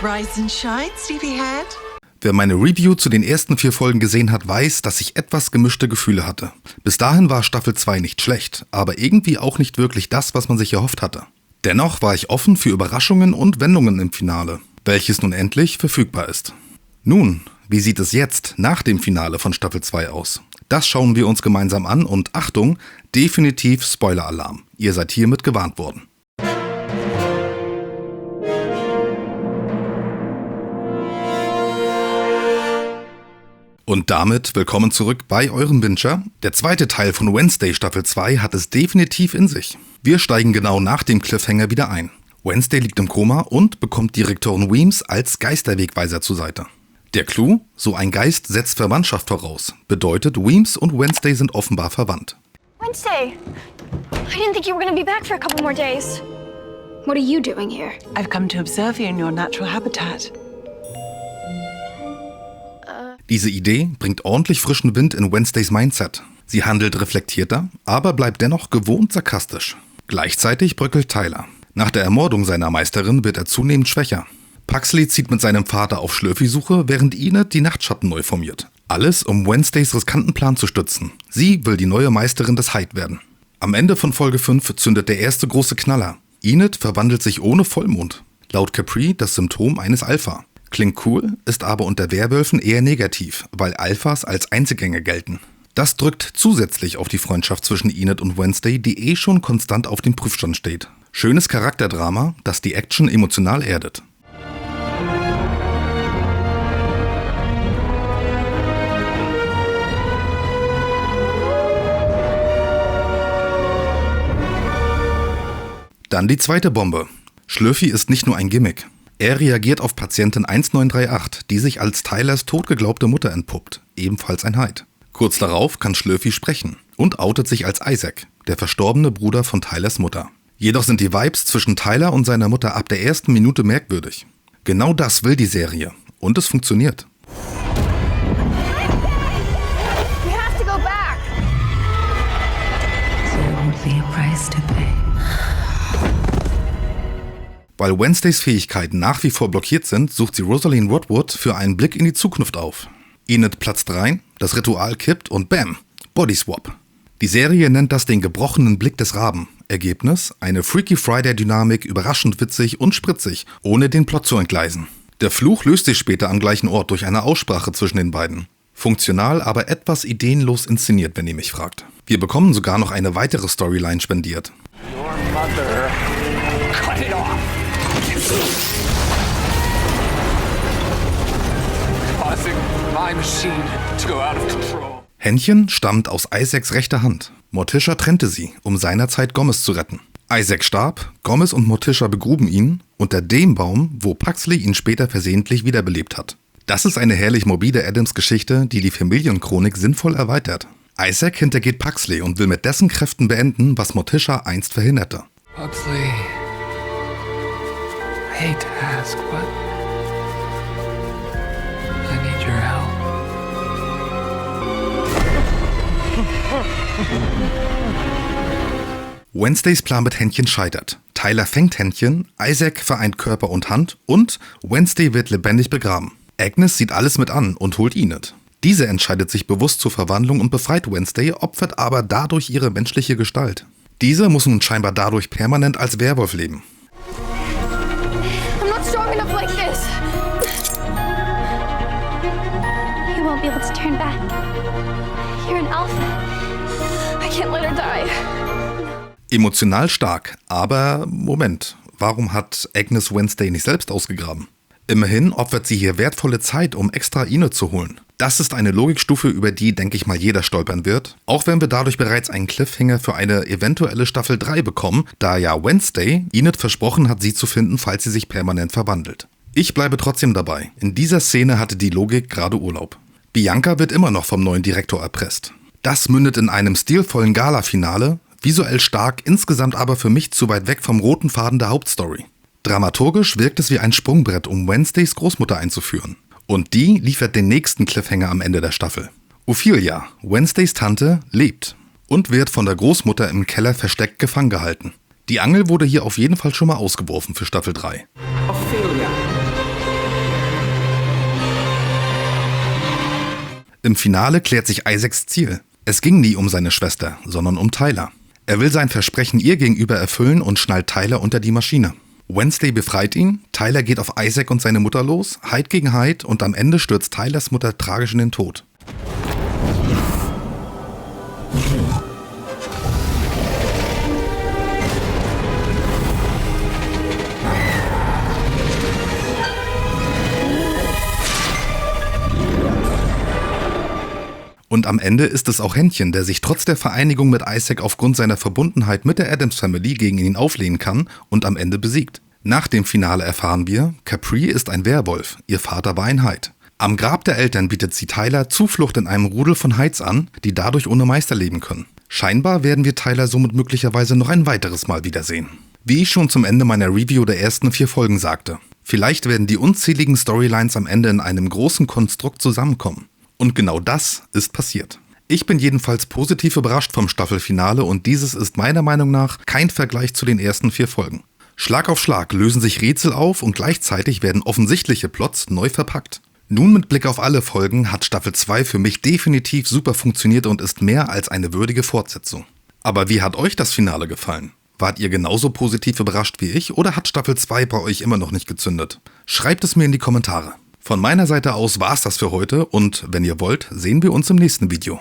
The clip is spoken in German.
Rise and shine, Sleepyhead. Wer meine Review zu den ersten 4 Folgen gesehen hat, weiß, dass ich etwas gemischte Gefühle hatte. Bis dahin war Staffel 2 nicht schlecht, aber irgendwie auch nicht wirklich das, was man sich erhofft hatte. Dennoch war ich offen für Überraschungen und Wendungen im Finale, welches nun endlich verfügbar ist. Nun, wie sieht es jetzt nach dem Finale von Staffel 2 aus? Das schauen wir uns gemeinsam an und Achtung, definitiv Spoiler-Alarm. Ihr seid hiermit gewarnt worden. Und damit willkommen zurück bei eurem Binger. Der zweite Teil von Wednesday Staffel 2 hat es definitiv in sich. Wir steigen genau nach dem Cliffhanger wieder ein. Wednesday liegt im Koma und bekommt Direktorin Weems als Geisterwegweiser zur Seite. Der Clou, so ein Geist setzt Verwandtschaft voraus. Bedeutet, Weems und Wednesday sind offenbar verwandt. Wednesday, I didn't think you were going to be back for a couple more days. What are you doing here? I've come to observe you in your natural habitat. Diese Idee bringt ordentlich frischen Wind in Wednesdays Mindset. Sie handelt reflektierter, aber bleibt dennoch gewohnt sarkastisch. Gleichzeitig bröckelt Tyler. Nach der Ermordung seiner Meisterin wird er zunehmend schwächer. Pugsley zieht mit seinem Vater auf Schlürfi-Suche, während Enid die Nachtschatten neu formiert. Alles, um Wednesdays riskanten Plan zu stützen. Sie will die neue Meisterin des Hyde werden. Am Ende von Folge 5 zündet der erste große Knaller. Enid verwandelt sich ohne Vollmond. Laut Capri das Symptom eines Alpha. Klingt cool, ist aber unter Werwölfen eher negativ, weil Alphas als Einzelgänger gelten. Das drückt zusätzlich auf die Freundschaft zwischen Enid und Wednesday, die schon konstant auf dem Prüfstand steht. Schönes Charakterdrama, das die Action emotional erdet. Dann die zweite Bombe. Schlürfi ist nicht nur ein Gimmick. Er reagiert auf Patientin 1938, die sich als Tylers totgeglaubte Mutter entpuppt, ebenfalls ein Hyde. Kurz darauf kann Schlürfi sprechen und outet sich als Isaac, der verstorbene Bruder von Tylers Mutter. Jedoch sind die Vibes zwischen Tyler und seiner Mutter ab der ersten Minute merkwürdig. Genau das will die Serie und es funktioniert. We have to go back. There would be a price to pay. Weil Wednesdays Fähigkeiten nach wie vor blockiert sind, sucht sie Rosalind Woodward für einen Blick in die Zukunft auf. Enid platzt rein, das Ritual kippt und bam, Bodyswap. Die Serie nennt das den gebrochenen Blick des Raben. Ergebnis, eine Freaky Friday-Dynamik, überraschend witzig und spritzig, ohne den Plot zu entgleisen. Der Fluch löst sich später am gleichen Ort durch eine Aussprache zwischen den beiden. Funktional, aber etwas ideenlos inszeniert, wenn ihr mich fragt. Wir bekommen sogar noch eine weitere Storyline spendiert. Your mother cut it off. Causing my machine to go out of control. Händchen stammt aus Isaacs rechter Hand. Morticia trennte sie, um seinerzeit Gomez zu retten. Isaac starb, Gomez und Morticia begruben ihn unter dem Baum, wo Pugsley ihn später versehentlich wiederbelebt hat. Das ist eine herrlich morbide Addams-Geschichte, die die Familienchronik sinnvoll erweitert. Isaac hintergeht Pugsley und will mit dessen Kräften beenden, was Morticia einst verhinderte. Pugsley, I hate to ask, but I need your help. Wednesdays Plan mit Händchen scheitert. Tyler fängt Händchen, Isaac vereint Körper und Hand und Wednesday wird lebendig begraben. Agnes sieht alles mit an und holt Enid. Diese entscheidet sich bewusst zur Verwandlung und befreit Wednesday, opfert aber dadurch ihre menschliche Gestalt. Diese muss nun scheinbar dadurch permanent als Werwolf leben. I'm not strong enough like this. You won't be able to turn back. You're an alpha. I can't let her die. Emotional stark, aber Moment, warum hat Agnes Wednesday nicht selbst ausgegraben? Immerhin opfert sie hier wertvolle Zeit, um extra Enid zu holen. Das ist eine Logikstufe, über die, denke ich mal, jeder stolpern wird. Auch wenn wir dadurch bereits einen Cliffhanger für eine eventuelle Staffel 3 bekommen, da ja Wednesday Enid versprochen hat, sie zu finden, falls sie sich permanent verwandelt. Ich bleibe trotzdem dabei. In dieser Szene hatte die Logik gerade Urlaub. Bianca wird immer noch vom neuen Direktor erpresst. Das mündet in einem stilvollen Gala-Finale, visuell stark, insgesamt aber für mich zu weit weg vom roten Faden der Hauptstory. Dramaturgisch wirkt es wie ein Sprungbrett, um Wednesdays Großmutter einzuführen. Und die liefert den nächsten Cliffhanger am Ende der Staffel. Ophelia, Wednesdays Tante, lebt und wird von der Großmutter im Keller versteckt gefangen gehalten. Die Angel wurde hier auf jeden Fall schon mal ausgeworfen für Staffel 3. Ophelia, Im Finale klärt sich Isaacs Ziel. Es ging nie um seine Schwester, sondern um Tyler. Er will sein Versprechen ihr gegenüber erfüllen und schnallt Tyler unter die Maschine. Wednesday befreit ihn, Tyler geht auf Isaac und seine Mutter los, Hyde gegen Hyde und am Ende stürzt Tylers Mutter tragisch in den Tod. Und am Ende ist es auch Händchen, der sich trotz der Vereinigung mit Isaac aufgrund seiner Verbundenheit mit der Addams Family gegen ihn auflehnen kann und am Ende besiegt. Nach dem Finale erfahren wir, Capri ist ein Werwolf, ihr Vater war ein Hyde. Am Grab der Eltern bietet sie Tyler Zuflucht in einem Rudel von Hydes an, die dadurch ohne Meister leben können. Scheinbar werden wir Tyler somit möglicherweise noch ein weiteres Mal wiedersehen. Wie ich schon zum Ende meiner Review der ersten 4 Folgen sagte, vielleicht werden die unzähligen Storylines am Ende in einem großen Konstrukt zusammenkommen. Und genau das ist passiert. Ich bin jedenfalls positiv überrascht vom Staffelfinale und dieses ist meiner Meinung nach kein Vergleich zu den ersten 4 Folgen. Schlag auf Schlag lösen sich Rätsel auf und gleichzeitig werden offensichtliche Plots neu verpackt. Nun mit Blick auf alle Folgen hat Staffel 2 für mich definitiv super funktioniert und ist mehr als eine würdige Fortsetzung. Aber wie hat euch das Finale gefallen? Wart ihr genauso positiv überrascht wie ich oder hat Staffel 2 bei euch immer noch nicht gezündet? Schreibt es mir in die Kommentare. Von meiner Seite aus war's das für heute und wenn ihr wollt, sehen wir uns im nächsten Video.